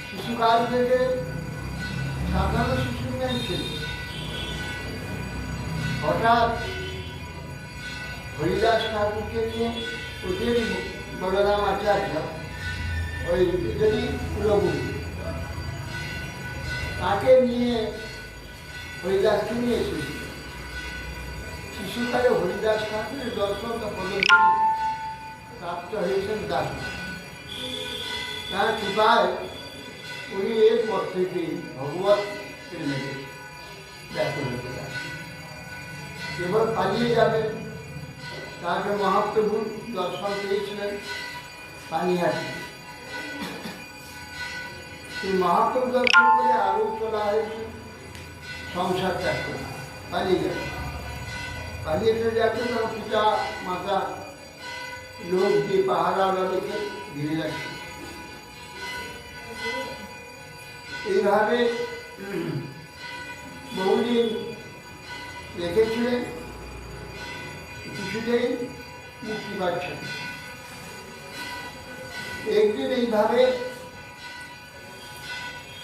শিশুকাল থেকে সাধারণ শিশুর জ্ঞান ছিল। হঠাৎ হরিদাস ঠাকুরকে নিয়ে ওদের বলরাম আচার্য ওই যদি কুলগুরু তাকে নিয়ে হরিদাসকে নিয়ে এসেছিল। শিশুকালে হরিদাস ঠাকুরের দর্শন পদবী প্রাপ্ত হয়েছেন দাস। তার কৃপায় উনি এরপর থেকে ভগবত প্রেমে ব্যস্ত হতে পারেন। কেবল পালিয়ে যাবেন। তাকে মহাপ্রভুর দর্শন পেয়েছিলেন পানিহাটি। সেই মহাপ্রভু দর্শন করে আরও চলা হয়েছে সংসার ত্যাগ করে পালিয়ে যাবে। পালিয়ে চলে যাচ্ছে তখন পিতা মাতা লোক দিয়ে পাহাড়াওয়ালা দেখে ঘিরে রাখছে। এইভাবে বহুদিন রেখেছিলেন, কিছুতেই মুক্তি পাচ্ছেন। একদিন এইভাবে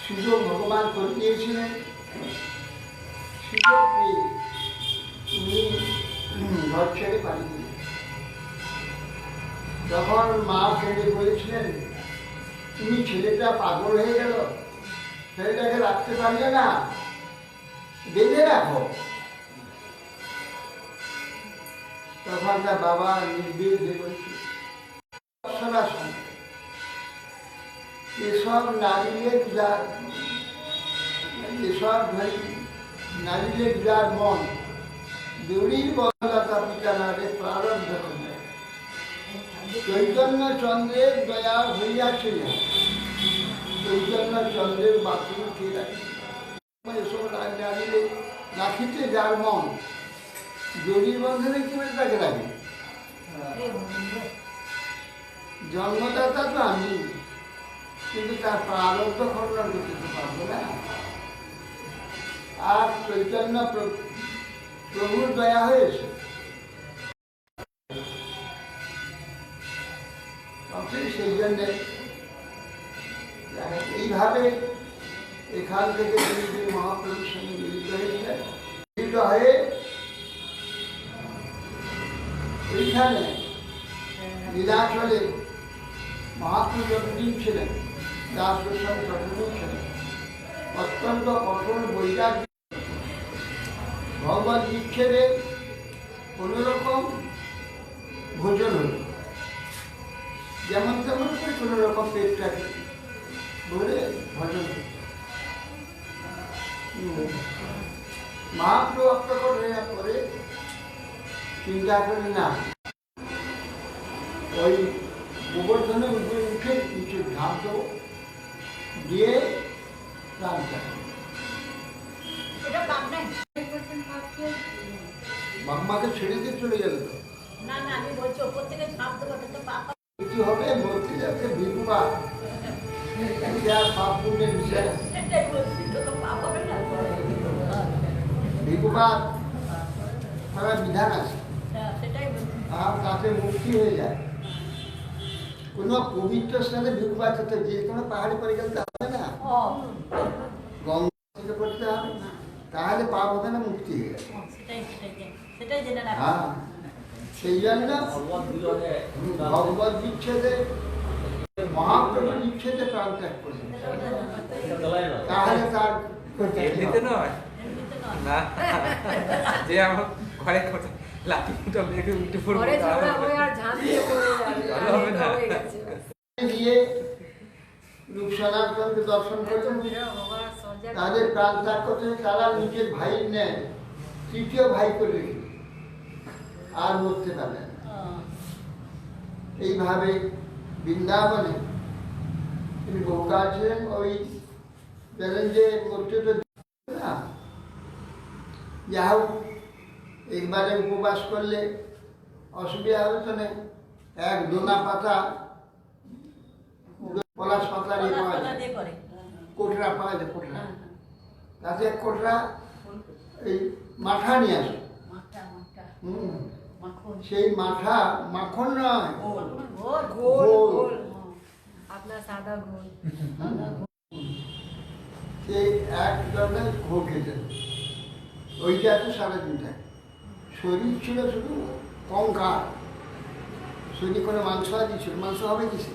সুযোগ ভগবান করে দিয়েছিলেন। সুযোগ পেয়ে উনি ঘর ছেড়ে পালিয়ে দিলেন। যখন মা ছেড়ে বলেছিলেন তুমি ছেলেটা পাগল হয়ে গেল, ছেলেটাকে রাখতে পারলে না, বেঁধে রাখো। তখন তার বাবা নির্বিষ বলছে এসব নারীদের এসব নারীদের যার মন দৌড়ির বদলাতা পিতা নারে প্রারব্ধ করবে। চৈতন্য চন্দ্রের দয়া হইয়াছিল, চৈতন্য চন্দ্রের বাথরুম কে রাখি এসব নারীদের রাখিতে যার মন দড়ির বন্ধনে কিভাবে তাকে রাখে। জন্মদাতা তো আমি, কিন্তু তার প্রারব্ধ খণ্ডন করতে পারবো না। আর চৈতন্য প্রভুর দয়া হয়েছে, সেই জন্যে এইভাবে এখান থেকে তিনি মহাপ্রভুর সঙ্গে মিলিত হয়েছিলেন। মিলিত হয়ে ওইখানে নীলাচলে মহাপ্রভু যতদিন ছিলেন, দাস গোস্বামী ততদিন ছিলেন। অত্যন্ত কঠোর বৈরাগ্য, ভগবত বিচ্ছেদে কোনোরকম ভোজন হল, যেমন তেমন করে কোনো রকম পেটটাকে ভরে ভজন হল। মহাপ্রভু অপ্রকট হয়ে পরে চিন্তা করে না, ওই গোবর্ধনের উপরে উঠে কিছু ঢাক দেবো, দিয়ে প্রাণ চাই। মাম্মাকে ছেড়ে দিয়ে চলে গেল তো কিছু হবে, মরতে যাচ্ছে ভিকুবা পাপ পুণ্যের বিষয়। ভিকুবা তারা বিধান আছে, আর তাতে মুক্তি হয়ে যায়। কোনো পবিত্র স্থানে ভিকুবা খেতে যে কোনো পাহাড়ি পরে গেলে হবে না, গঙ্গা থেকে পড়তে হবে, তাহলে পাপ হবে না, মুক্তি হয়ে যাবে। হ্যাঁ, সেই জন্য ভগবত বিচ্ছেদে মহাপ্রভু বিচ্ছেদে প্রাণ ত্যাগ করলেন। তাহলে তার যে আমার ঘরে লাঠি মেয়েকে উঠে পড়বে গিয়ে রূপসনাথকে দর্শন করলেন। তাদের প্রাণ ত্যাগ করতে তারা নিজের ভাইয়ের নেয় তৃতীয় ভাই করে রেখে আর মরতে পারলেন। এইভাবে বৃন্দাবনে তিনি বহুকাল ছিলেন। ওই বলেন যে মরতে তো না, যা হোক একবারে উপবাস করলে অসুবিধা হবে তো নেই। এক দোনা পাতা, পলাশ পাতা দিয়ে পাওয়া যায়, কোটরা পাওয়া যায়, কোটরা, তাতে এক কোটরা এই মাথা নিয়ে আসে, সেই মাথা মাখন নয়, গোল আপনার সাদা গোল সে এক ধরনের ঘোল খেতেন। ওইটা তো সারাদিন থাকে। শরীর ছিল শুধু কঙ্কাল, শরীর কোনো মাংস আদি ছিল, মাংস হবে কিসে?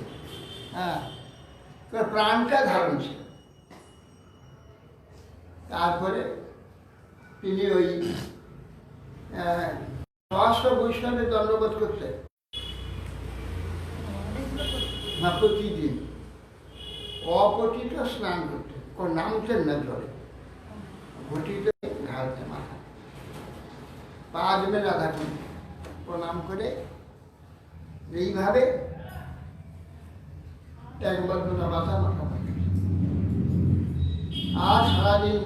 হ্যাঁ, প্রাণটা ধারণ ছিল। তারপরে তিনি ওই সহস্র বৈষ্ণবের দণ্ডবোধ করতেন না, প্রতিদিন অপঠিত স্নান করতেন, কোনো নামতেন না জলে, ঘটিত ঢালতেন মাথা, পা জমে রাধা কুণ্ড প্রণাম করে এইভাবে একবার দুটা মাথা মাথা আর সারাদিন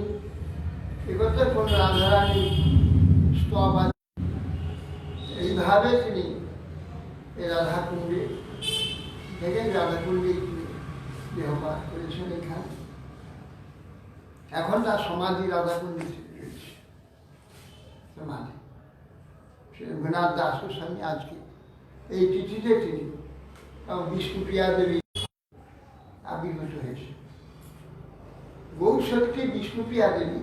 এগোতে কোন রাধারানী স্তব এইভাবে তিনি এই রাধাকুণ্ডে থেকে রাধাকুণ্ডে দেহপাত করেছেন। এখানে এখন তার সমাধি রাধাকুণ্ডে রয়েছে, সমাধি সে রঘুনাথ দাস গোস্বামী আজকে এই তিথিতে তিনি বিষ্ণুপ্রিয়া দেবী আবির্ভূত হয়েছে। গৌশক্তি বিষ্ণুপ্রিয়া দেবী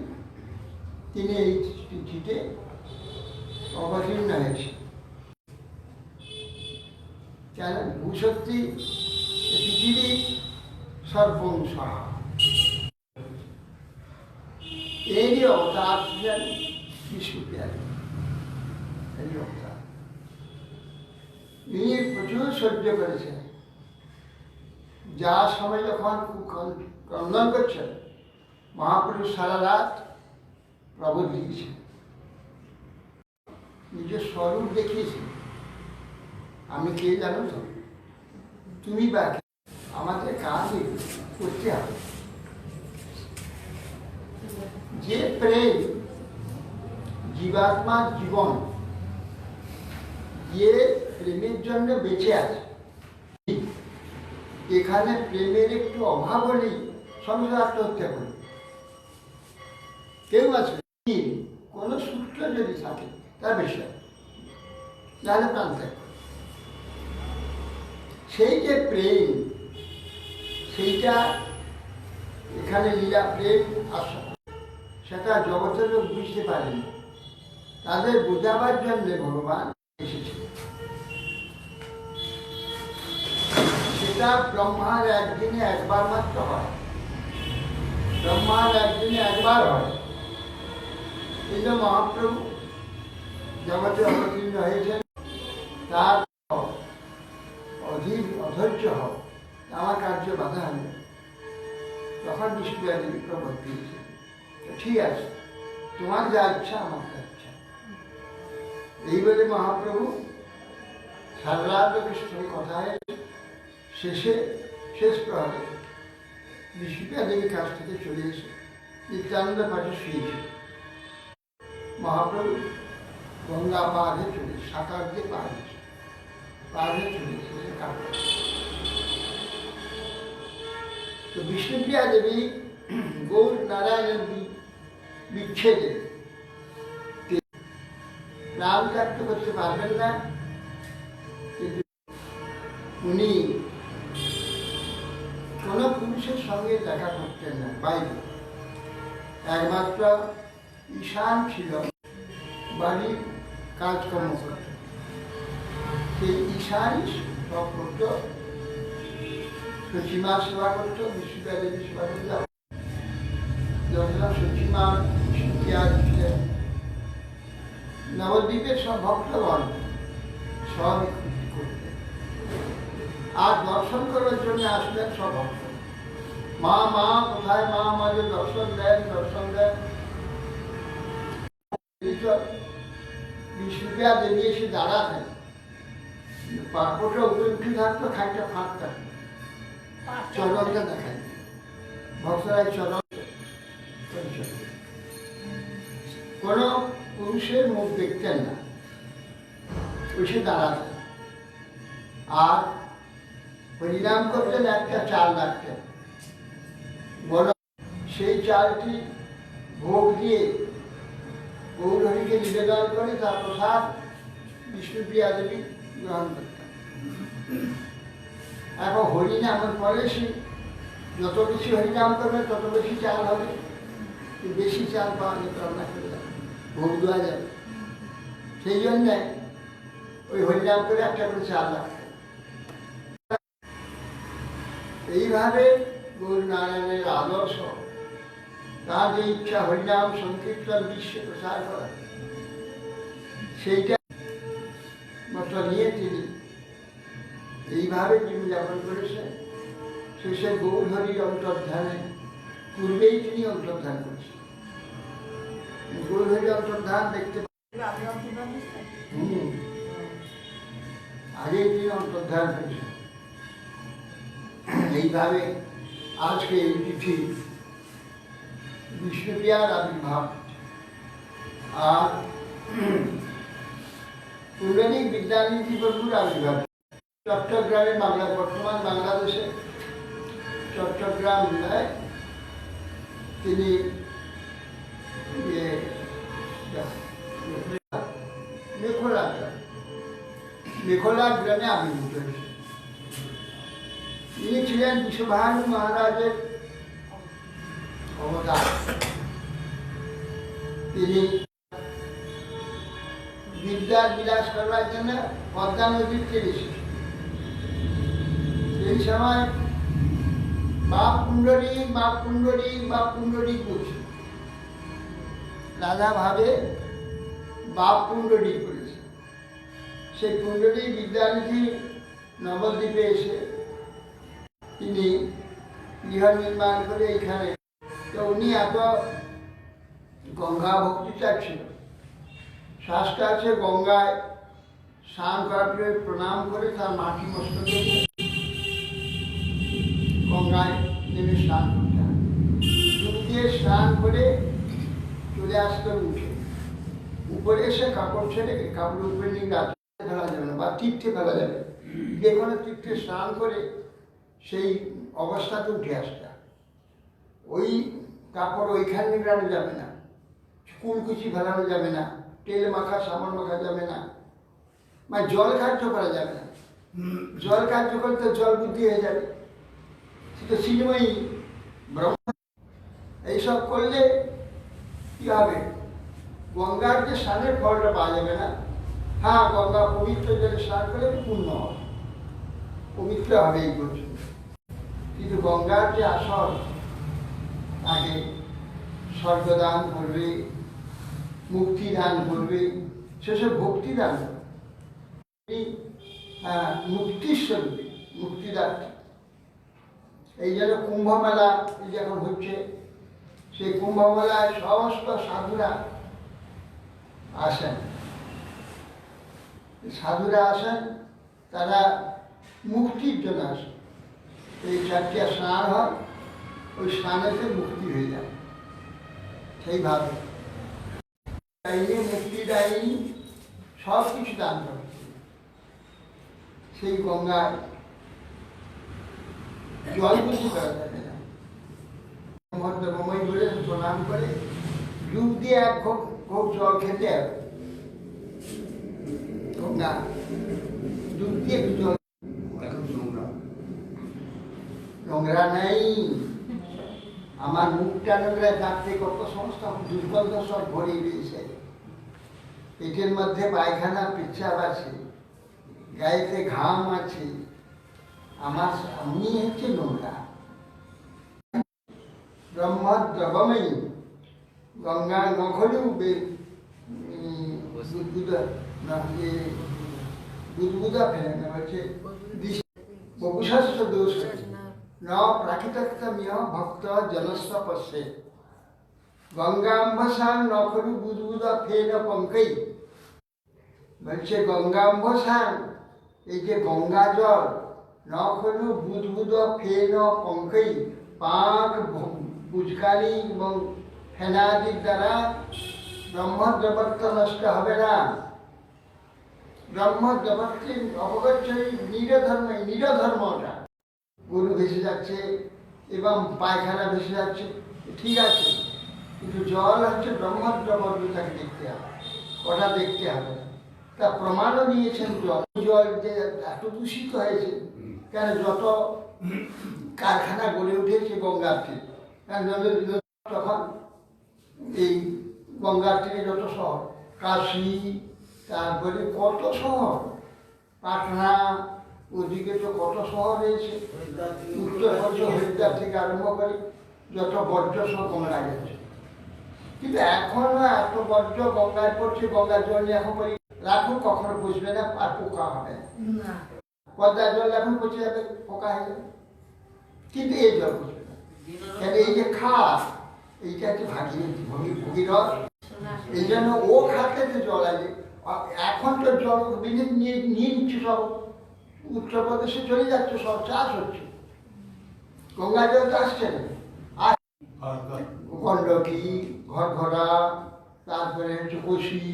তিনি এই তিথিতে অবতীর্ণ হয়েছে। কেন? ভূশক্তি পৃথিবীর সর্বংশ, এরই অবতার ছিলেন বিষ্ণুপ্রিয়া দেবী। এরই অবতার ইনি প্রচুর সহ্য করেছেন। যার সময় যখন ক্রন্দন করছেন, মহাপুরুষ সারা রাত প্রবোধ দিয়েছেন, নিজের স্বরূপ দেখিয়েছেন। আমি কে জানো তো? তুমি বা কে? আমাদের কাজ করতে হবে। যে প্রেম জীবাত্মার জীবন, যে প্রেমের জন্য বেঁচে আছে, এখানে প্রেমের একটু অভাব হলেই সংসার আত্মহত্যা করি। কেউ আছে কোনো সূত্র যদি থাকে তার বিষয়, তাহলে প্রাণ ত্যাগ করে। সেই যে প্রেম, সেইটা এখানে লীলা প্রেম আসা, সেটা জগতের লোক বুঝতে পারেনি। তাদের বোঝাবার জন্য ভগবান এসেছে। সেটা ব্রহ্মার একদিনে একবার মাত্র হয়, ব্রহ্মার একদিনে একবার হয়। এই যে মহাপ্রভু জগতে অবতীর্ণ হয়েছেন, তার অধৈর্য হও, আমার কার্য বাধা হবে। তখন বিষ্ণুপ্রিয়া দেবী প্রবোধ দিয়েছে, ঠিক আছে, তোমার যা ইচ্ছা আমার যা ইচ্ছা। এই বলে মহাপ্রভু সারা রাত কৃষ্ণের কথায় শেষ প্রহরে বিষ্ণুপ্রিয়া দেবীর কাছ থেকে চলে এসে নিত্যানন্দ পাঠে শুয়েছে। মহাপ্রভু গঙ্গা পাড়ে চলে, সাঁতার দিয়ে পাড়ে চলে এসেছে কাপড়। তো বিষ্ণুপ্রিয়া দেবী গৌর নারায়ণের বিচ্ছেদে প্রাণ ত্যাগ করতে পারবেন না, কিন্তু উনি কোন পুরুষের সঙ্গে দেখা করতেন না বাইরে। একমাত্র ঈশান ছিল, বাড়ির কাজকর্ম করত, সেই ঈশানই সব করত। সচিমা সেবা করত, বিষ্ণুপ্রিয়া দেবী সেবা করত। সচিমা বিষ্ণুপ্রিয়া ছিলেন, নবদ্বীপের সব ভক্তগণ সব করতেন। আর দর্শন করার জন্য আসলেন সব ভক্ত। মা মা কোথায়? মা আমাদের দর্শন দেন, দর্শন দেন। বিষ্ণুপ্রিয়া দেবী এসে দাঁড়াতেন, পাপটা উপরে উঠে থাকতো, খাইটা ফাঁক থাকতো, চরণটা দেখায়, ভক্তরা চরণ। কোন পুরুষের মুখ দেখতেন না, এসে দাঁড়াতেন। আর হরিনাম করতেন, একটা চাল রাখতেন, বড় সেই চালটি ভোগ দিয়ে গৌরহরিকে নিবেদন করে তার প্রসাদ বিষ্ণুপ্রিয়া দেবী গ্রহণ করতেন। এখন হরিনামের পরে সে যত বেশি হরিনাম করবে তত বেশি চাল হবে, বেশি চাল পাওয়া যেত, রান্না করে যাবে, ভোগ দেওয়া যাবে। সেই জন্যে ওই হরিনাম করে একটা করে চাল রাখতেন। এইভাবে গৌর নারায়ণের আদর্শ, তার যে ইচ্ছা হরিনাম সংকীর্তন বিশ্বে প্রসার করা, সেইটা মতো নিয়ে তিনি এইভাবে জীবনযাপন করেছেন। শেষে গৌর হরির অন্তর্ধানে পূর্বেই তিনি অন্তর্ধান করেছেন। গৌর হরির অন্তর্ধান দেখতে আগেই তিনি অন্তর্ধান করেছেন। এইভাবে আজকে এই তিথি বিষ্ণুপ্রিয়ার আবির্ভাব। আর পুরাণিক বিদ্যানিধি প্রভুর আবির্ভাব চট্টগ্রামে, বাংলা বর্তমান বাংলাদেশে চট্টগ্রাম জেলায় তিনি মেখলা গ্রামে আবির্ভূত হয়েছেন। তিনি ছিলেন বিশ্বভানু মহারাজের অবতার। তিনি বিদ্যার বিলাস করার জন্য পদ্মা নদীর তীরে এসেছেন। সেই সময় বাপ পুণ্ডরী করছে, রাধা ভাবে বাপ পুণ্ডরী করেছে। সেই পুণ্ডরী বিদ্যানিধি নবদ্বীপে এসে তিনি গৃহ নির্মাণ করে এখানে, তো উনি এত গঙ্গা ভক্তি চাচ্ছিল। শাস্ত্র আছে গঙ্গায় স্নান করার পরে প্রণাম করে তার মাটি মস্তকে গঙ্গায় নেমে স্নান করতে হয়। ডুব দিয়ে স্নান করে চলে আসতে উঠে উপরে এসে কাপড় ছেড়ে, কাপড় উপরে নিয়ে রাতে ফেলা যাবে না বা তীর্থে ফেলা যাবে, যে কোনো তীর্থে স্নান করে সেই অবস্থাতে উঠে আসতে হয়। ওই কাপড় ওইখানে নিগড়ানো যাবে না, কুলকুচি ফেলানো যাবে না, তেল মাখা সাবান মাখা যাবে না, মানে জল কার্য করা যাবে না। জল কার্য করতে জল বুদ্ধি হয়ে যাবে, সেটা চিন্ময়ী ব্রহ্ম। এইসব করলে কি হবে, গঙ্গার যে স্নানের ফলটা পাওয়া যাবে না। হ্যাঁ, গঙ্গা পবিত্র জলে স্নান করলে পূর্ণ হবে, পবিত্র হবে এই পর্যন্ত। কিন্তু গঙ্গার যে আসল, তাকে স্বর্গদান করবে, মুক্তি দান করবে, সেসব ভক্তি দান করবে, মুক্তিস্বরূপী, মুক্তিদাত্রী। এই জন্য কুম্ভমেলা যখন হচ্ছে, সেই কুম্ভমেলায় সমস্ত সাধুরা আসেন। সাধুরা আসেন, তারা মুক্তির জন্য আসেন। এই চারটিয়া স্নান হয়, ওই স্নানেতে মুক্তি হয়ে যায়। সেইভাবে মুক্তিদায়ী সব কিছু দান করে সেই গঙ্গায় জল বুঝি করা যাবে না। মহম্ময় বলে প্রণাম করে ডুব দিয়ে এক ঘোক জল খেতে হবে। গঙ্গা ডুব দিয়ে একটু জল, নোংরা নেই। আমার মুখটা নোংরা, ডাকতে কত সমস্ত দুর্গন্ধ সব ভরে দিয়েছে। পেটের মধ্যে পায়খানা পেচ্ছাপ আছে, গায়েতে ঘাম আছে, আমি হচ্ছে নোংরা। ব্রহ্মদ্রবময়ী গঙ্গা নখলু বুদবুদা ফেলে না, হচ্ছে বপুষাস্ত দোষ ন প্রাকৃতমিহ ভক্ত জনস্ব পশ্যে গঙ্গাম্বসান নখলু বুদবুদা ফেন পঙ্কই। বলছে গঙ্গাম্বসান, এই যে গঙ্গা জল, নখলু বুদবুদ ফেন পঙ্কই, পাক বুঝকালি এবং ফেনাদির দ্বারা ব্রহ্মদ্রবত্ব নষ্ট হবে না। ব্রহ্মদ্রবত্বের অবগচ্ছই নিরধর্মটা। গরু ভেসে যাচ্ছে এবং পায়খানা ভেসে যাচ্ছে, ঠিক আছে, কিন্তু জল হচ্ছে ব্রহ্মদ্রবত্ব, তাকে দেখতে হবে, ওটা দেখতে হবে। তা প্রমাণও দিয়েছেন। জল যে এত দূষিত হয়েছে কেন, যত কারখানা গড়ে উঠেছে গঙ্গার তীরে, তখন এই গঙ্গার তীরে যত শহর, কাশী, তারপরে কত শহর, পাটনা, ওদিকে তো কত শহর রয়েছে, উত্তরপ্রদেশ হরিদ্বার থেকে আরম্ভ করে যত বর্জ্য সব গঙ্গায় গেছে। কিন্তু এখনো এত বর্জ্য গঙ্গায় পড়ছে, গঙ্গার জল নিয়ে এখন রাখুন, কখনো বুঝবে না আর পোকা হবে না। পদ্মার জল এখন পচে যাবে, পোকা হয়ে যাবে, কিন্তু এই জল বুঝবে না। কেন, এই যে খাস, এইটা হচ্ছে ভাগীরথী, ভগীরথ, এই জন্য ও খাতে যে জল আছে। এখন তো জল নিয়ে নিচ্ছে সব, উত্তরপ্রদেশে চলে যাচ্ছে, সব চাষ হচ্ছে, গঙ্গা জল তো আসছে না। আর গণ্ডকী, ঘরঘরা, তারপরে হচ্ছে কোশি,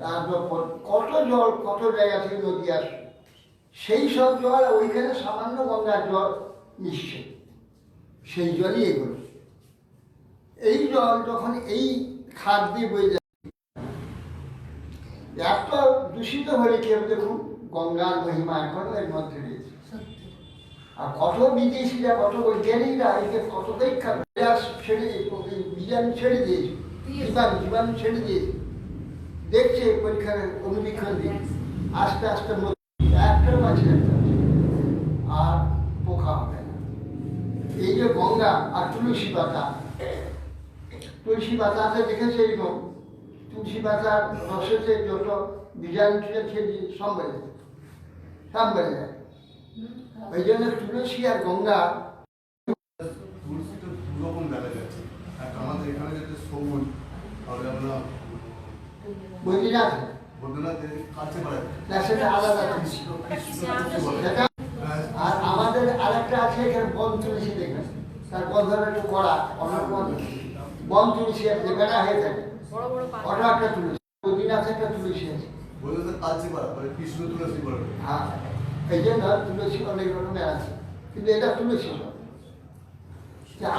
তারপর কত জল কত জায়গা থেকে নদী আসছে, সেই সব জল ওইখানে সামান্য গঙ্গার জল মিশছে, সেই জলই এগুলো। এই জল যখন এই খাদ দিয়ে বয়ে যায়, এত দূষিত হলে কেউ দেখুন গঙ্গার মহিমা এখনো এর মধ্যে রয়েছে। আর কত বিদেশিরা, কত বৈজ্ঞানিকরা একে কত পরীক্ষা ছেড়ে, বীজাণু ছেড়ে দিয়েছে, জীবাণু ছেড়ে দিয়েছে, দেখছে পরীক্ষার অনুবীক্ষণ দিয়ে, আস্তে আস্তে একটা মাঝে একটা আর পোকা হবে না। এই যে গঙ্গা আর তুলসী পাতা, তুলসী পাতাতে দেখেছে এরকম, তুলসী পাতার রসেতে যত বীজাণু ছেড়ে দিয়ে সব বেড়ে যায়। ওই জন্য তুলসী আর গঙ্গা, তুলসী তো দুরকম দেখা যাচ্ছে, আমাদের এখানে যেটা সবুজ, তাহলে আমরা বদ্রীনাথ কাছে বাড়াই না, সেটা আলাদা তুলসী। সেটা আর আমাদের আরেকটা আছে এখানে বন তুলসী, দেখবেন তার গন্ধটা একটু কড়া, অনেক বন তুলসী আছে, বেড়া হয়ে থাকে, ওটা একটা তুলসী। বদ্রীনাথ একটা তুলসী আছে, কাছে বাড়া কৃষ্ণ তুলসী বলে। হ্যাঁ, এই জন্য তুলসী অনেক রকমের আছে, কিন্তু এটা তুলসী নয়।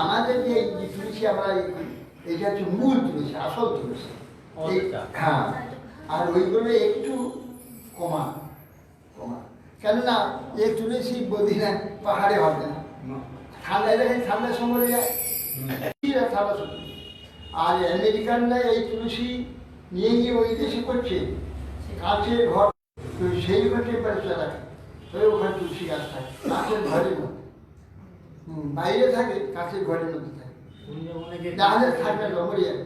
আমাদের যে তুলসী আমরা এটা হচ্ছে মূল তুলসী, আসল তুলসী। হ্যাঁ, আর ওইগুলো একটু কমা, কেননা এই তুলসী বদ্রীনাথ পাহাড়ে হবে না, ঠান্ডায় দেখেন ঠান্ডার সময় যায়, ঠান্ডার সময়। আর আমেরিকানরা এই তুলসী নিয়ে গিয়ে ওই দেশে করছে কাঁচের ঘর, সেই ঘর টেম্পারেচার রাখে, ওখানে তুলসী গাছ থাকে কাঁচের ঘরের মধ্যে, বাইরে থাকে কাঁচের ঘরের মধ্যে থাকে, তাহলে থাকবে মরে যাবে।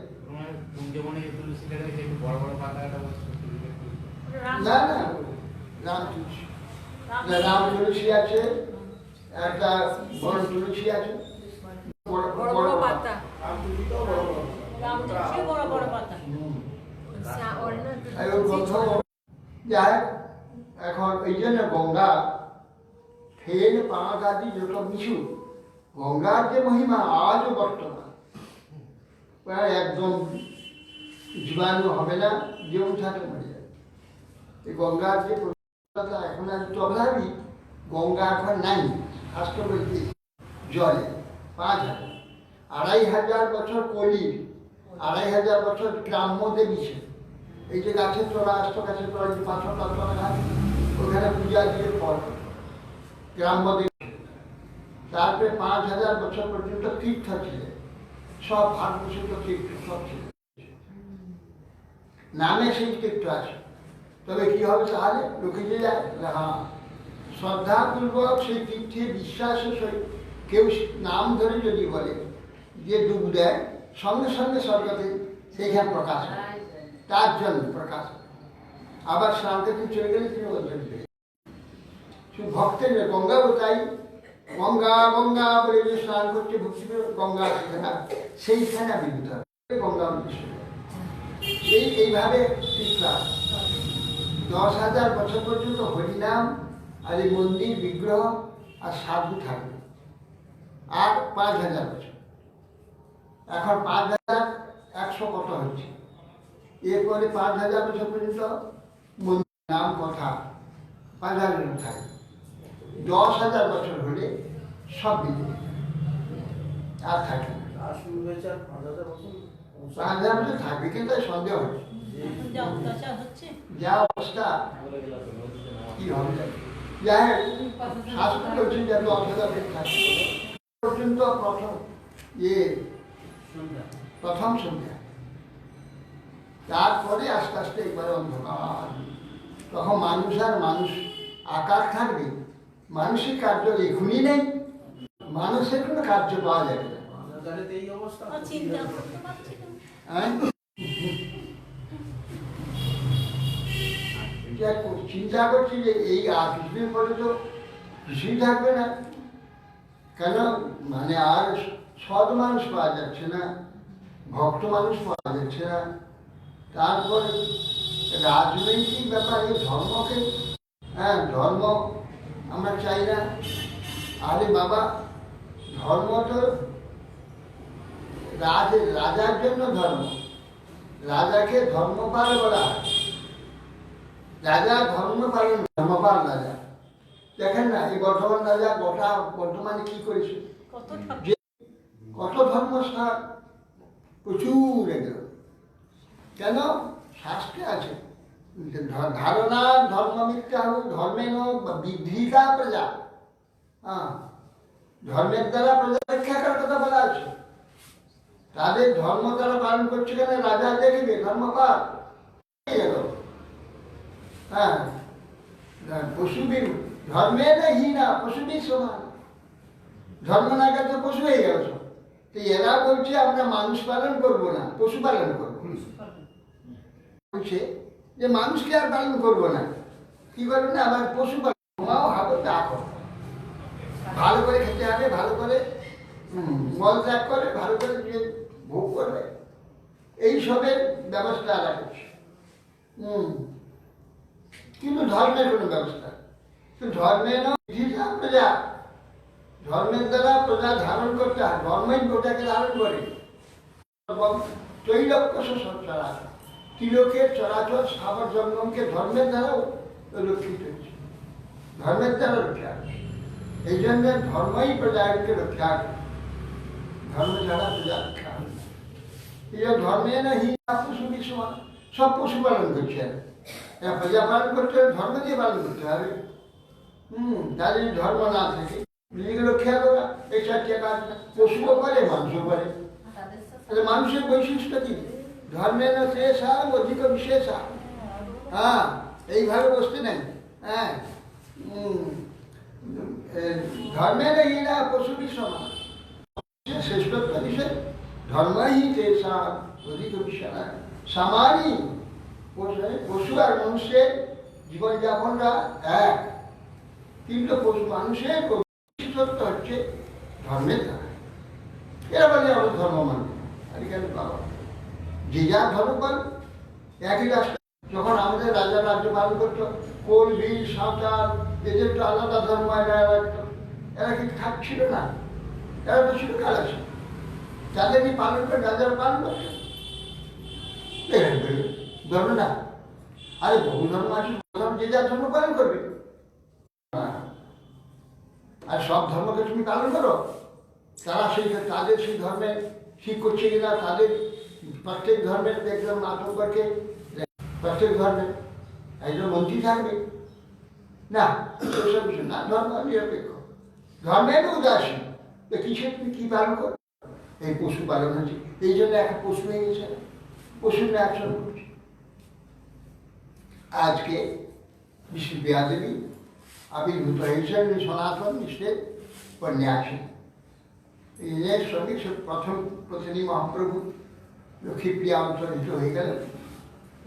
না না, রাম তুলসী, রাম তুলসী আছে, একটা বড় তুলসী আছে, বড় পাতা, রাম তুলসী বড় পাতা। যাই এখন এই জন্য গঙ্গা ফের পাঁচ আদি যত কিছু, গঙ্গার যে মহিমা আজও বর্তমান, প্রায় একদম জীবাণু হবে না, যেমন থাকে মরে যাবে। এই গঙ্গার যে পবিত্রতা এখন আর তভাবি, গঙ্গা এখন নাই, শাস্ত্র বলতে জলে 5,000, 2,500 বছর কলির, 2,500 বছর গ্রাম্য দেবী ছিল। এই যে গাছের তলা, আস্ত গাছের তলা, যে 500 তলা গাছ, ওখানে পূজা দিয়ে ফল গ্রাম্য দেবী। তারপরে 5,000 বছর পর্যন্ত তীর্থ ছিল, সব ভারতবর্ষিত তীর্থ সব ছিল, নামে সেই তীর্থ আছে। তবে কি হবে তাহলে, লোকে যে যায়, হ্যাঁ শ্রদ্ধাপূর্বক সেই তীর্থে বিশ্বাসের সহিত কেউ নাম ধরে যদি বলে, যে ডুব দেয়, সঙ্গে সঙ্গে স্বর্গতে সেইখানে প্রকাশ হয়, তার জন্য প্রকাশ। আবার স্নান করতে চলে গেলে তিনি বলবেন, শুধু ভক্তের গঙ্গাও তাই, গঙ্গা গঙ্গা বলে যে স্নান করছে ভক্তি গঙ্গা আসছে না, সেইখানে বিভূত হবে গঙ্গা এইভাবে তীর্থ। 10,000 বছর পর্যন্ত হরিনাম আর এই মন্দির, বিগ্রহ আর সাধু থাকবে, আর 5,000 বছর। এখন 5,100 কত হচ্ছে, এরপরে 5,000 বছর পর্যন্ত মন্দির, নাম, কথা 5,000 থাকে। 10,000 বছর হলে সব বিধি আর থাকে না। রাজা থাকবে কিন্তু সন্দেহ হচ্ছে এখন যা অত্যাচার হচ্ছে যা অবস্থা কি হবে যাই শাস্ত্র বলছেন যে অসুবিধা থাকে পর্যন্ত প্রথম সন্ধ্যা তারপরে আস্তে আস্তে একবার অন্ধকার তখন মানুষ আর মানুষ আকার থাকবে মানসিক কার্য এখনই নেই মানুষের কোনো কার্য পাওয়া যাবে না চিন্তা করতে পারছি না হ্যাঁ চিন্তা করছি যে এই আর কিছুদিন পরে তো কিছুই থাকবে না কেন মানে আর সৎ মানুষ পাওয়া যাচ্ছে না ভক্ত মানুষ পাওয়া যাচ্ছে না তারপরে রাজনৈতিক ব্যাপার এই ধর্মকে হ্যাঁ ধর্ম আমরা চাই না আরে বাবা ধর্ম তো রাজার জন্য ধর্ম রাজাকে ধর্মপাল বলা হয় রাজা ধর্মপাল ধর্মপাল রাজা দেখেন না এই বর্ধমান রাজা গোটা বর্ধমানে কি করেছে কত ধর্মস্থান প্রচুর এগুলো কেন শাস্ত্রে আছে ধারণা ধর্ম মিথ্যা হোক ধর্মের বিধৃতা প্রজা হ্যাঁ ধর্মের দ্বারা প্রজা রক্ষা করার কথা বলা আছে তাদের ধর্ম তারা পালন করছে কেন রাজা দেখবে ধর্মপাল হ্যাঁ পশুবীর ধর্মে নেই না পশুবীর সমান ধর্ম না গেলে তো পশু হয়ে গেল সব তো এরা বলছে আমরা মানুষ পালন করবো না পশু পালন করবো বলছে যে মানুষকে আর পালন করবো না কি করবো না আবার পশু পালন ঘুমাও হাবো তা করো ভালো করে খেতে হবে ভালো করে মল ত্যাগ করে ভালো করে ভোগ করবে এইসবের ব্যবস্থা রাখছে কিন্তু ধর্মের কোনো ব্যবস্থা ধর্মের প্রজা ধর্মের দ্বারা প্রজা ধারণ করতে হয় ধর্মই প্রজাকে ধারণ করে ত্রৈলোক্য চরা তিলকের চরাচর স্থাবর জঙ্গমকে ধর্মের দ্বারাও রক্ষিত হচ্ছে ধর্মের দ্বারা রক্ষা এই জন্য ধর্মই প্রজাকে রক্ষা করে ধর্ম ছাড়া প্রজা রক্ষা হয় এই জন্য ধর্মে না হিংসা পশু সমান সব পশু পালন করছে প্রজা পালন করতে হবে ধর্ম দিয়ে পালন করতে হবে তাদের ধর্ম না থাকে নিজেকে রক্ষা করা এই চারটে কাজ পশুও করে মানুষও করে তাহলে মানুষের বৈশিষ্ট্য কি ধর্মের শেষা অধিক বিশেষা হ্যাঁ এইভাবে বসতে নেই হ্যাঁ ধর্মের না পশুরই সমান শ্রেষ্ঠত্ব বিষয় ধর্মই শেষা অধিক বিশেষা সামানই পশু আর মানুষের জীবনযাপনটা এক কিন্তু পশু মানুষের বিশেষত্ব হচ্ছে ধর্মের দ্বারা এরা বলে আমরা ধর্ম মানব আজকাল বাবা যে যার ধর্ম পাল একই রাষ্ট্র যখন আমাদের রাজা রাজ্য পালন করতো কোল বিল সাঁওতাল এদের তো আলাদা ধর্ম এরা কি থাকছিল না এরা তো ছিল কালাসী যাদেরকে পালন করে রাজারা পালন করছে ধর্ম না আরে বহু ধর্ম আছে যে যার ধর্ম পালন করবে আর সব ধর্মকে তুমি পালন করো তারা তাদের সেই ধর্মে ঠিক করছে কিনা তাদের প্রত্যেক ধর্মের দেখলাম নাটক করছে প্রত্যেক ধর্মের একজন মন্ত্রী থাকবে না সেসব কিছু না ধর্ম নিরপেক্ষ ধর্মের উদাসীন কিসে তুমি কি পালন করো এই পশু পালন হচ্ছে এই জন্য একটা পশু হয়ে গেছে পশুর অ্যাকশন করছে আজকে বিষ্ণুপ্রিয়া দেবী আবির্ভূত হয়েছেন সনাতন নিষ্ঠের কন্যাসী এর সঙ্গে প্রথম প্রতিনি মহাপ্রভু লক্ষ্মীপ্রিয়া অন্তর্হিত হয়ে গেলেন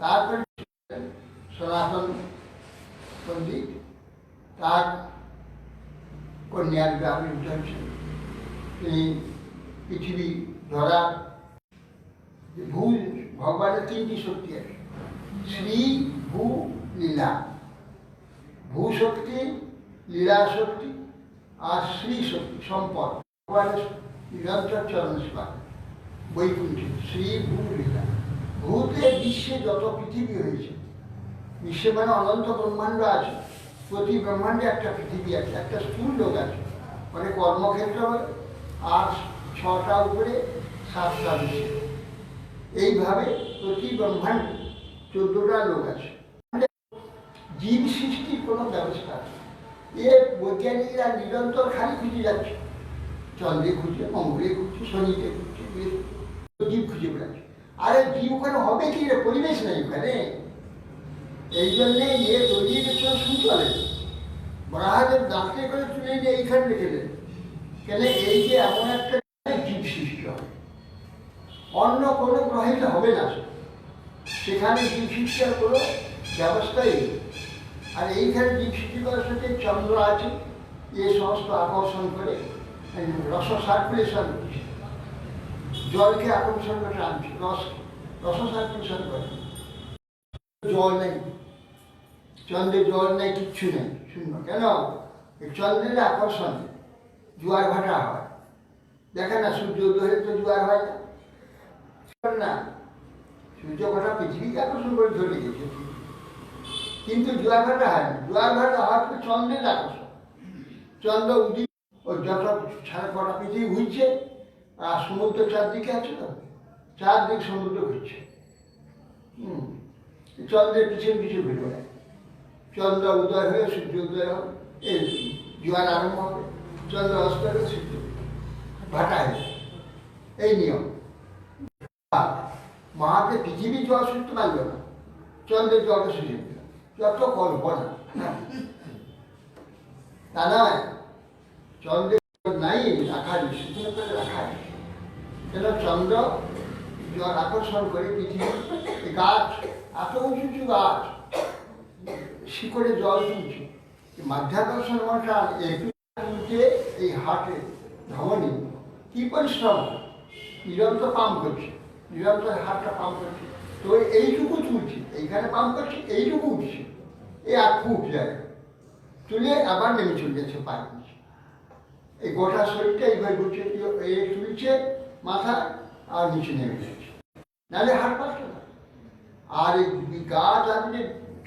তারপরে সনাতন পণ্ডিত তার কন্যার আবির্ভূত হয়েছেন তিনি পৃথিবী ধরা ভূ ভগবানের তিনটি শক্তি আছে শ্রী ভূ লীলা ভূ শক্তি লীলা শক্তি আর শ্রী শক্তি সম্পদ ভগবানের নিরন্তর চরণ সেবা বৈকুণ্ঠে শ্রী ভূ লীলা ভূতে বিশ্বে যত পৃথিবী হয়েছে বিশ্বে মানে অনন্ত ব্রহ্মাণ্ড আছে প্রতি ব্রহ্মাণ্ডে একটা পৃথিবী আছে একটা স্থূল লোক আছে মানে কর্মক্ষেত্র আর 6টা উপরে 7টা বিশ্বে এইভাবে প্রতি ব্রহ্মাণ্ডে 14টা লোক আছে। জীব সৃষ্টির কোনো ব্যবস্থা আছে। এ বৈজ্ঞানিকরা নিরন্তর খালি খুঁজে যাচ্ছে, চন্দ্রে খুঁজছে, মঙ্গলে খুঁজছে, শনিতে খুঁজছে, জীব খুঁজে বেড়াচ্ছে। আরে জীব ওখানে হবে কি রে, পরিবেশ নেই ওখানে। এই জন্যে তৈরি গেছে সুচলে বরাহাদের দাঁতকে করে তুলে নিয়ে এইখানে রেখে দেন। কেন এই যে এমন একটা জীব সৃষ্টি হবে, অন্য কোনো গ্রহে হবে না, সেখানে জীব সৃষ্টির কোনো ব্যবস্থাই নেই। আর এইখানে জীব সৃষ্টি করার সাথে চন্দ্র আছে, এ সমস্ত আকর্ষণ করে রস সার্কুলেশন করছে, জলকে আকর্ষণ করে আনছে, রস সার্কুলেশন করে। জল নেই, চন্দ্রে জল নেই, কিচ্ছু নেই, শূন্য। কেন? চন্দ্রের আকর্ষণ, জোয়ার ভাটা হয়। দেখে না সূর্য উদয় তো জোয়ার হয় না, সূর্য ভাটা পৃথিবীকে আকর্ষণ করে ধরে গেছে, কিন্তু জোয়ার ভাটা হয় না। জোয়ার ভাটা হয় তো চন্দ্রের আকর্ষণ। চন্দ্র উদিত ও যত সাড়ে কটা পৃথিবী ঘুরছে, আর সমুদ্র চারদিকে আছে তো, চারদিক সমুদ্র ঘুরছে। চন্দ্রের পিছনে পিছনে ঘুরে বেড়ায়। চন্দ্র উদয় হয়ে সূর্য উদয় হবে, এই জোয়ার আরম্ভ হবে, চন্দ্র অস্ত হয়ে সূর্য ভাটা হবে, এই নিয়ম। মহাতে পৃথিবী জল শুনতে পারল না, চন্দ্রের জলটা শুনে দিল, যত কল্পনা। তা নয়, চন্দ্রের নাই রাখা, শুকনো করে রাখা। কেন? চন্দ্র জল আকর্ষণ করে পৃথিবী, গাছ এত উঁচু উঁচু গাছ শিকড়ে জল তুলছে, মাধ্যাকর্ষণ মশাল তুলছে, এই হাটে ধমনী কি পরিশ্রম, নিরন্তর পাম্প করছে, নিরন্তর হাতটা পাম্প করছে। তো এইটুকু তুলছে, এইখানে পাম্প করছে, এইটুকু উঠছে, এই 8 ফুট জায়গা তুলে আবার নেমে চলে যাচ্ছে পায়ে নিচে। এই গোটা শরীরটা এইভাবে ঘুরছে, এই তুলছে মাথা আর নিচে নেমে যাচ্ছে, নাহলে হাত পাচ্ছে না। আর এই গাছ আর যে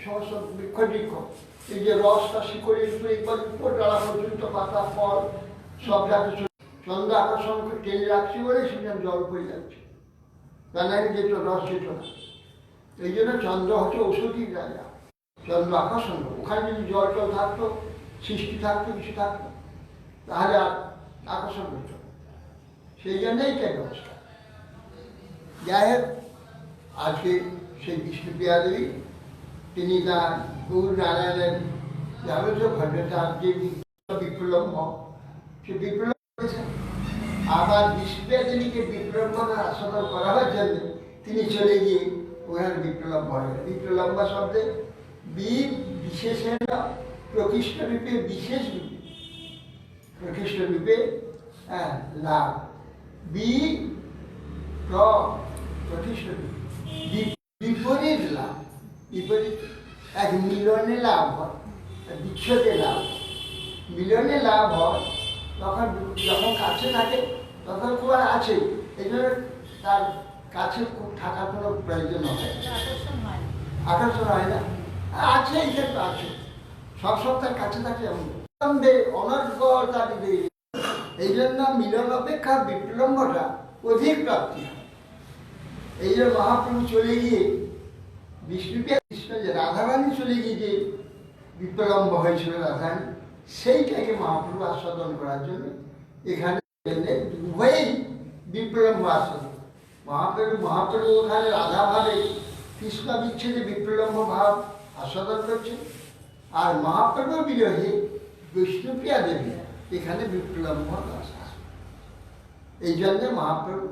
সমস্ত বৃক্ষ বৃক্ষ, এই যে রসটা শিকড়ের উপরে একবার উপর ডালা পর্যন্ত, পাতা ফল সব যাচ্ছে, চন্দ্র আকর্ষণ করে টেনে রাখছে বলে সেখানে জল পড়ে যাচ্ছে, তা নাকি যেত রস যেত না। এই জন্য চন্দ্র হচ্ছে ঔষধির জায়গা, চন্দ্র আকর্ষণ। ওখানে যদি জল টল থাকতো, সৃষ্টি থাকতো, কিছু থাকতো, তাহলে আর আকর্ষণ করতো। সেই জন্যই এটাই ব্যবস্থা। যাই হোক, আজকে সেই বিষ্ণুপ্রিয়া দেবী, তিনি তার গৌর নারায়ণের যাবতীয় ভদ্রতার যে বিপ্লম্ব, সে বিপ্লব করেছেন। আবার বিষ্ণুপ্রিয়া দেবীকে বিপ্লম্বকে আস্বাদন করাবার জন্য তিনি চলে গিয়ে ওনার বিপ্লম্ব হলেন। বিপ্লম্ব শব্দে বিশেষের প্রকৃষ্ট রূপে, বিশেষ রূপে, প্রকৃষ্ট রূপে লাভ, প্রতিষ্ঠ বিপরীত লাভ, বিপরীত। এক মিলনে লাভ হয়, বিচ্ছেদে লাভ। মিলনে লাভ হয় তখন, যখন কাছে থাকে তখন খুব আর আছে, এই জন্য তার কাছে খুব থাকার কোনো প্রয়োজন হয় না, আকর্ষণ হয় না। আছে, এটা তো আছে, সব সপ্তাহের কাছে থাকে এমন অনর্গল তাকে দেয়। এই জন্য মিলন অপেক্ষা বিপ্লম্বটা অধিক প্রাপ্তি হয়। এই জন্য মহাপ্রভু চলে গিয়ে বিষ্ণুপ্রিয়া, কৃষ্ণ যে রাধারানী চলে গিয়ে যে বিপ্লম্ব হয়েছিল রাধারানী, সেইটাকে মহাপ্রভু আস্বাদন করার জন্য এখানে উভয়ই বিপ্লম্ব আস্বাদন। মহাপ্রভু ওখানে রাধা ভাবে কৃষ্ণ বিচ্ছেদে বিপ্লম্ব ভাব আস্বাদন করছেন, আর মহাপ্রভু বিরহে বিষ্ণুপ্রিয়া দেবী এখানে বিপ্লম্ব আস্বাদন। এই জন্যে মহাপ্রভু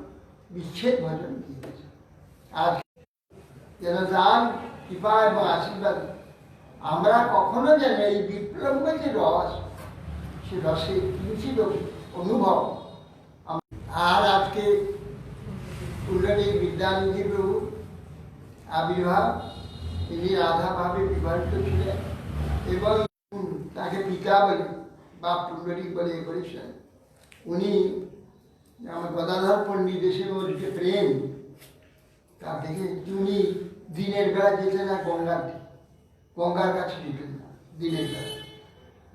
বিচ্ছেদ ভজন দিয়েছে। আর যেন তার কৃপা এবং আশীর্বাদ আমরা কখনো যেন এই বিপ্লম্ব যে রস, সে রসে কিঞ্চিত অনুভব। আর আজকে পুণ্ডরী বিদ্যানিধি প্রভু আবির্ভাব, তিনি রাধাভাবে বিবাহিত ছিলেন এবং তাকে পিতা বলে বা পুণ্ডরী বলে করেছিলেন। উনি আমার গদাধর পণ্ডিত এসে ওদিকে প্রেম, তা দেখে উনি দিনের বেলা যেতেন না গঙ্গার কাছে যেতেন না, দিনের বেলা,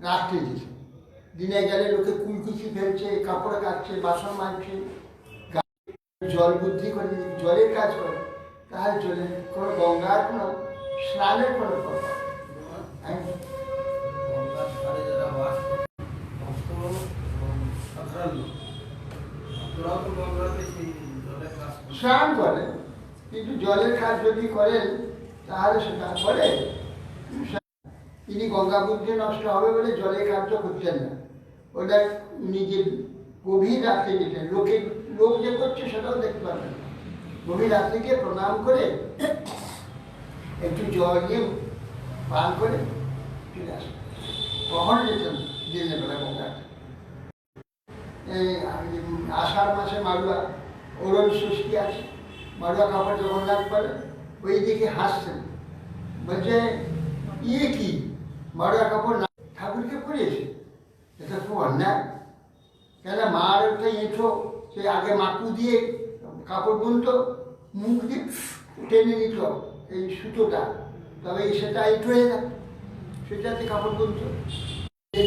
রাত্রে যেতেন। দিনে গেলে লোকে কুলকুচি ফেলছে, কাপড় কাটছে, বাসন মাজছে, জল বুদ্ধি করে যদি জলের কাজ করে তাহলে চলে কোনো গঙ্গার কোনো স্নানের কোনো কথা হ্যাঁ? গঙ্গার ধারে যারা বাস করে ভক্ত এবং সাধারণ লোক, তোরাও তো গঙ্গাতে সেই জলে কাজ করে। স্নান করে, কিন্তু জলের কাজ যদি করেন তাহলে সেটা করে। তিনি গঙ্গা বুদ্ধি নষ্ট হবে বলে জলের কার্য করছেন না, ওটা নিজের গভীর রাত্রে যেতেন। লোক যে করছে সেটাও দেখতে পাবেন। গভীর রাত্রে গিয়ে প্রণাম করে একটু জল নিয়ে পান করে ফিরে আসেন। কখন যেতেন দিনের বেলা গঙ্গাতে? এই আষাঢ় মাসে মাড়ুয়া ওরণ ষষ্ঠী আছে, মাড়ুয়া কাপড় জগন্নাথ পরে ওই দিকে হাসছেন, বলছে ইয়ে কি মাড়ুয়া কাপড় না ঠাকুরকে পরিয়েছে, এটা খুব অন্যায়। কেন মার একটা এঁঠো সে আগে মাকু দিয়ে কাপড় বুনতো, মুখ দিয়ে টেনে নিত এই সুতোটা, তবে সেটা এঁঠো হয়ে যেত, সেটাতে কাপড় বুনতো।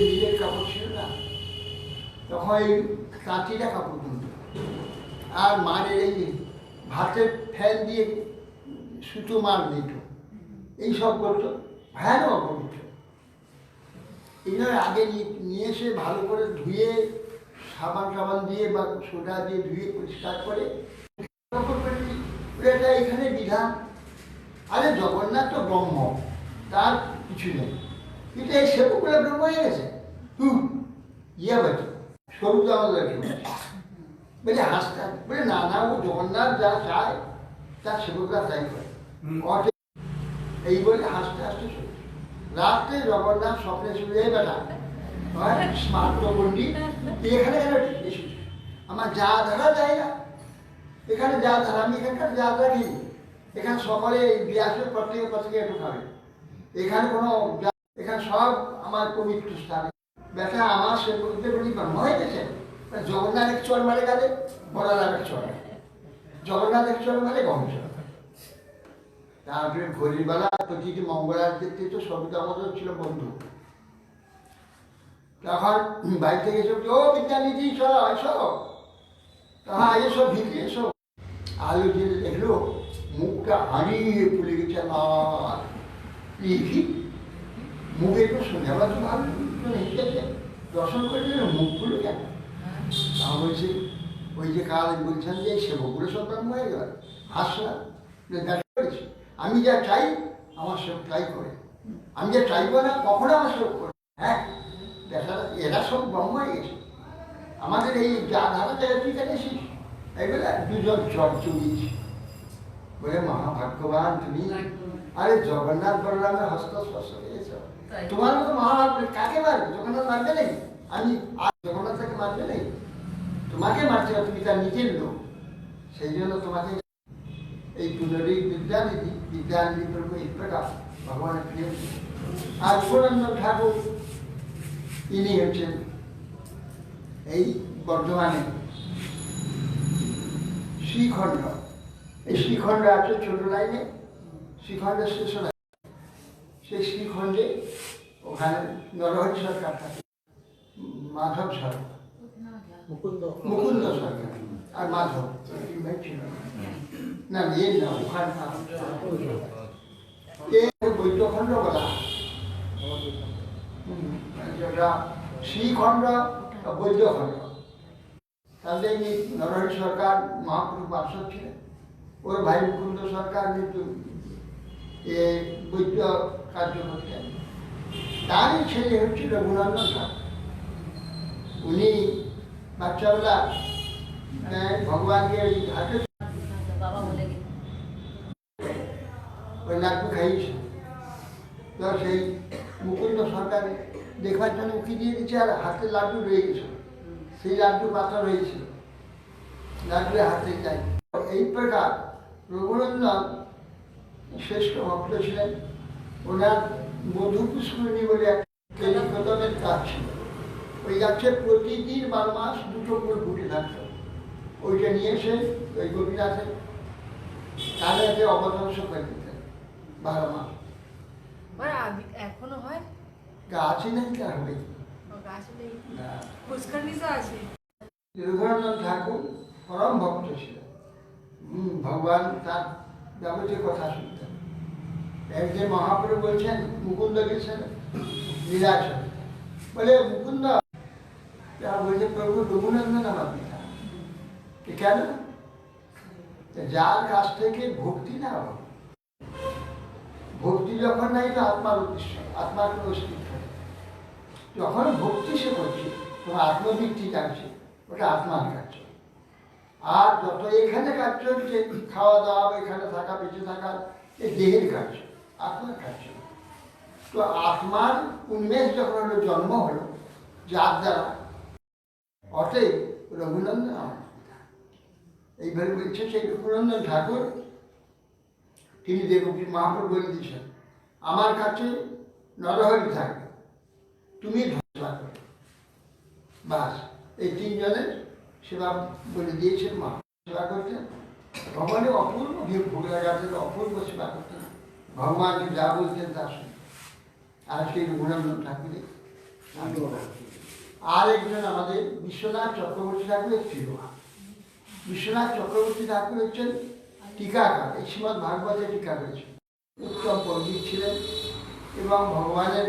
নিজের কাপড় ছিল না, তখন এই কাঁচিটা কাপড় বুনত। আর মারের এই ভাতের ফ্যান দিয়ে সুতো মার দিত, এইসব করতো, ভয়ানক অপবিত্র। এগুলো আগে নিয়ে এসে ভালো করে ধুয়ে সাবান টাবান দিয়ে বা সোডা দিয়ে ধুয়ে পরিষ্কার করে এটা এখানে বিধান। আরে জগন্নাথ তো ব্রহ্ম, তার কিছু নেই, কিন্তু এই সেবকগুলো ব্রহ্ম হয়ে গেছে। ইয়ে বাকি স্বরূপ আমাদের বলে হাসতে বলে না না, ও জগন্নাথ যা চায় তার সেবকরা তাই করে। এই বলে হাসতে হাসতে চলে রাত্রে জগন্নাথ স্বপ্নে চলে বেটা স্মার্ট পণ্ডিত এখানে এসেছে, আমার যা ধারা যায় না, এখানে যা ধারা, আমি এখানকার যা ধারা খেয়ে এখানে সকলে বিয়াসের প্রত্যেকে একটু খাবে, এখানে কোনো এখানে সব আমার পবিত্র স্থান। বেটা আমার সেবকদের বলি ব্রহ্ম হয়ে গেছে। জগন্নাথ এক চর মারে গেলে বড়লাভ এক চর, জগন্নাথ এক চর মারে বংশ। তারপরে ঘড়িবেলা প্রতিটি মঙ্গলার দেখতে তো সবিতা আমাদের ছিল বন্ধু, তখন বাড়ি থেকে এসব ও বিদ্যানিধি এসো, তখন এসো ভিতরে এসো। আলু দিয়ে দেখলো মুখটা হারিয়ে ফুলে গেছে লাল, মুখে একটু শুনে আবার তো ভালো দর্শন করে দিল, মুখ ফুলে কেন? তা বলছি ওই যে কাল বলছেন যে সেবকগুলো সব ব্রহ্ম হয়ে গেল, হাসলাম দেখা করেছি। আমি যা চাই আমার সেবক তাই করে, আমি যা চাইবো না কখনো আমার সেবক করে। হ্যাঁ দেখা এরা সব ব্রহ্ম হয়ে গেছে। আমাদের এই যা ধারা যায় তুই কেন এসিস? এইবেলা দুজন চট চুরিয়েছি বলে মহাভাগ্যবান তুমি। আরে জগন্নাথ বলরামের হস্ত স্পর্শ পেয়েছ, তোমার মতো মহাভাগ্য কাকে মারবে? জগন্নাথ মারবে নেই, আমি আর জগন্নাথকে মারবে নেই, তোমাকে মারছে না, তুমি তার নিজের লোক। সেই জন্য তোমাকে এই পুনরিক বিদ্যানিধি প্রভু এই প্রকার ভগবানের প্রিয়। আর পুরন্দর ঠাকুর ইনি হচ্ছেন এই বর্ধমানে শ্রীখণ্ড। এই শ্রীখণ্ড আছে ছোট লাইনে, শ্রীখণ্ডের স্টেশন আছে, সেই শ্রীখণ্ডে ওখানে নরহরি সরকার থাকে, মাধব সরকার, মুকুন্দ সরকার আর মাধব ছিল না, মেয়ে না ওখানে বৈদ্যখণ্ড বলা, শ্রীখণ্ড বৈদ্যখণ্ড। তাদের নরহরি সরকার মহাপুরুষ পার্শ্বদ ছিলেন, ওর ভাই মুকুন্দ সরকার কিন্তু বৈদ্য কার্য করতেন। তারই ছেলে হচ্ছে রঘুনন্দন ঠাকুর। উনি বাচ্চাবেলা ভগবানকে ওই ঘাটে ওই লাড্ডু খাইয়েছে, তো সেই মুকুন্দ সরকার দেখবার জন্য উকি দিয়ে দিচ্ছে, আর হাতে লাড্ডু রয়ে গেছিল, সেই লাড্ডু পাতা রয়েছিল, লাড্ডুরে হাতে যাই। এই প্রকার রঘুনন্দন শ্রেষ্ঠ ভক্ত ছিলেন। ওনার মধু পুষ্করিণী বলে একটা কদমের গাছ ছিল, ওই গাছে প্রতিদিন 12 মাস 2টো করে ফুটে থাকতো। ওইটা নিয়ে এসে ওই গোপীনাথের কানে অবধ্বংস করে দিতেন 12 মাস। এখনো হয়? গাছই নেই, তা হবে রঘুনন্দন ঠাকুর পরম ভক্ত ছিলেন। ভগবান তার যাবতীয় কথা শুনতেন। একদিন মহাপ্রভু বলছেন মুকুন্দ গেছেন লীলাচল, বলে মুকুন্দ বলছে প্রভু রঘুনন্দন আমার পিতা। কেন? যার কাছ থেকে ভক্তি না হবে, ভক্তি যখন নাই তো আত্মার উদ্দেশ্য, আত্মার কোনো অস্তিত্ব নেই। যখন ভক্তি সে করছে তোমার আত্মবৃত্তি জানছে, ওটা আত্মার কার্য। আর যত এখানে কার্য হচ্ছে খাওয়া দাওয়া, এখানে থাকা, বেঁচে থাকা, এই দেহের কার্য, আত্মার কার্য। তো আত্মার উন্মেষ যখন হলো, জন্ম হলো যার দ্বারা, অতএব রঘুনন্দন আমার পিতা। এইভাবে বলছে সেই রঘুনন্দন ঠাকুর, তিনি দেবকী মহাপ্রভু বলে দিয়েছেন আমার কাছে নরহরি থাকবে, তুমি সেবা করবে। বাস এই তিনজনের সেবা বলে দিয়েছেন। মা সেবা করতেন, ভগবানের অপূর্ব ভোগ লাগাতেন, অপূর্ব সেবা করতেন, ভগবানকে যা বলতেন তা শুনতেন। আর সেই রঘুনন্দন ঠাকুরের আর একজন আমাদের বিশ্বনাথ চক্রবর্তী ঠাকুরের ছিল। বিশ্বনাথ চক্রবর্তী ঠাকুর হচ্ছেন টিকাকার, এই শ্রীমদ ভাগবতে টিকা করেছেন, উত্তম পণ্ডিত ছিলেন এবং ভগবানের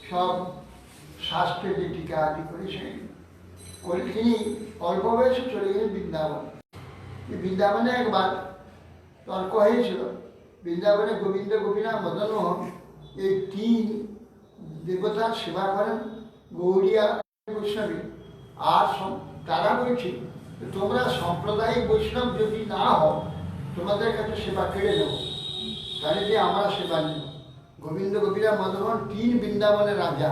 সব শাস্ত্রের যে টিকা আদি করেছেন করে তিনি অল্প বয়সে চলে গেলেন বৃন্দাবন। বৃন্দাবনে একবার তর্ক হয়েছিল, বৃন্দাবনে গোবিন্দ, গোপীনাথ, মদন মোহন এই তিন দেবতার সেবা করেন গৌড়িয়া বৈষ্ণবী। আর তারা বলছে তোমরা সম্প্রদায়িক বৈষ্ণব যদি না হও, তোমাদের কাছে সেবা কেড়ে নেব, তাহলে যে আমরা সেবা নেব। গোবিন্দ, গোপীনাথ, মদন মোহন তিন বৃন্দাবনের রাজা,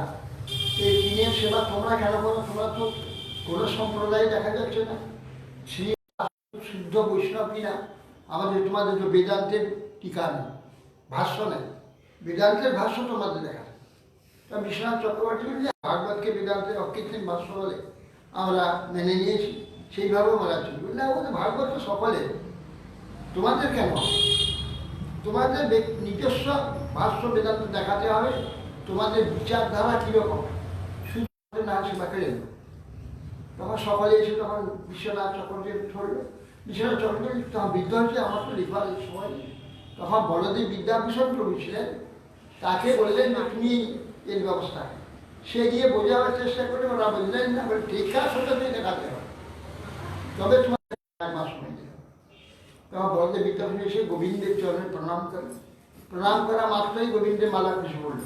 এই তিনের সেবা তোমরা কেন করো? তোমরা তো কোনো সম্প্রদায় দেখা যাচ্ছে না, শ্রী শুদ্ধ বৈষ্ণব কিনা। আমাদের তোমাদের তো বেদান্তের টিকা নেই, ভাষ্য নেই, বেদান্তের ভাষ্য তোমাদের দেখা। তা বিশ্বনাথ চক্রবর্তী ভাগবতকে বেদান্তের অকৃত্রিম ভাষ্য বলে আমরা মেনে নিয়েছি, সেইভাবে আমরা চলবে না। বলতে ভাগবত তো সকলে, তোমাদের কেন? তোমাদের নিজস্ব ভাষ্য বেদান্ত দেখাতে হবে, তোমাদের বিচারধারা কীরকম, শুধু না সেবা কেড়ে নেব। তখন সকালে এসে তখন বিশ্বনাথ চক্রবর্তী ধরলো। বিশ্বনাথ চক্রবর্তী তখন বৃদ্ধ হচ্ছে, আমার তো লেখার সময় নেই। তখন বড়দেব বিদ্যাভূষণ প্রভু ছিলেন, তাকে বললেন যে তুমি এর ব্যবস্থা। সে গিয়ে বোঝাবার চেষ্টা করে, ওরা বললেন না, বলে টিকা সত্যি দেখাতে হবে, তবে তোমার 1 মাস সময় দেবে। তখন বড়দেব বিদ্যাভূষণ এসে গোবিন্দের চরণে প্রণাম করে, প্রণাম করা মাত্রই গোবিন্দের মালা খুশি পড়ল।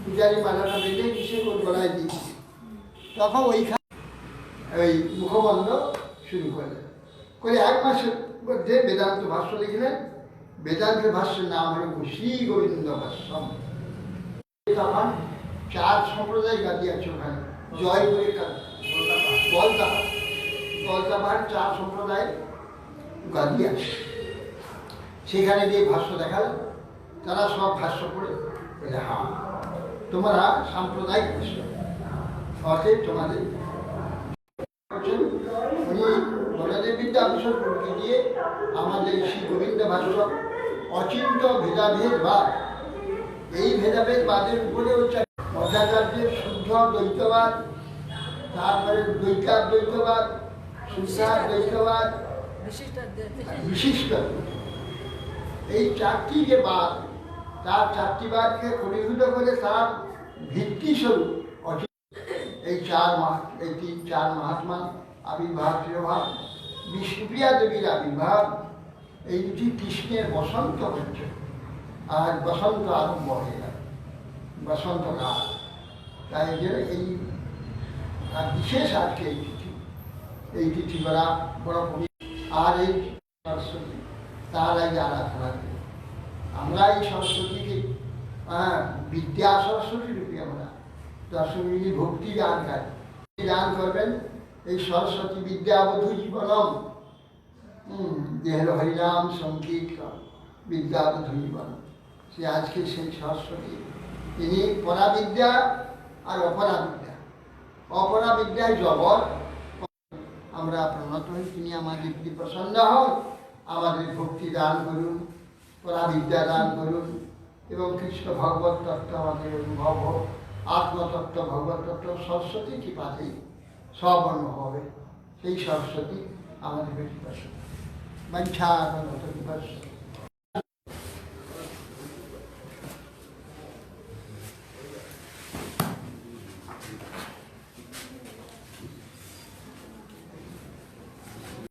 পূজারী মালাটা বেঁধে এসে ওর গলায় দিয়েছে। তখন ওইখানে ওই মুখবন্ধ শুরু করলেন, করে 1 মাসের মধ্যে বেদান্ত ভাষ্য লিখলেন। বেদান্তের ভাষ্যের নাম হল শ্রী গোবিন্দ ভাষ্যম। তখন 4 সম্প্রদায় গাদি আছে ওখানে, জয়পুরের কলকাতার 4 সম্প্রদায় গাদি আছে, সেখানে গিয়ে ভাষ্য দেখালেন। তারা সব ভাষ্য পড়ে বলে হ্যাঁ তোমরা সাম্প্রদায়িক ভাষ্য, অতএব তোমাদের উনি বড়দেব বিদ্যাভূষণ প্রভুকে দিয়ে আমাদের শ্রী গোবিন্দ ভাষ্য অচিন্ত ভেদাভেদ বাদ, এই ভেদাভেদ বাদের উপরে হচ্ছে মধ্যাচার্যের শুদ্ধ দ্বৈতবাদ, তারপরে দ্বৈতাদ্বৈতবাদ, শুদ্ধাদ্বৈতবাদ, বিশিষ্ট, এই 4টি যে বাদ, তার 4টি বাদকে খণ্ডীভূত করে তার ভিত্তি স্বরূপ এই 4 মহাত্মা আবির্ভাব, তিরোভাব, বিষ্ণুপ্রিয়া দেবীর আবির্ভাব, এই দুটি কৃষ্ণের বসন্ত হচ্ছে। আর বসন্ত আরম্ভ হয়ে গেল, বসন্তকাল। তাই এই বিশেষ আজকে এই তিথি বড় বড় পবিত্র। আর এই সরস্বতী, তার এই আরাধনা করি আমরা। এই সরস্বতীকে বিদ্যা সরস্বতী রূপে আমরা দশমী ভক্তি দান করি, দান করবেন। এই সরস্বতী বিদ্যাবধূ জীবনম, দেহের হরিনাম সংকীর্তন বিদ্যাবধূ জীবনম। সে আজকে সেই সরস্বতী, তিনি পরাবিদ্যা আর অপরাবিদ্যা। অপরাবিদ্যায় জগৎ আমরা প্রণত হই, তিনি আমাদের প্রতি প্রসন্ন হন, আমাদের ভক্তি দান করুন, পরাবিদ্যা দান করুন এবং কৃষ্ণ ভগবত তত্ত্ব আমাদের অনুভব হোক। আত্মতত্ত্ব, ভগবত তত্ত্ব সরস্বতী কৃপাতেই সব অনুভব হবে। সেই সরস্বতী আমাদের বেশি প্রসন্ন। वंशाकल्पतरुभ्यश्च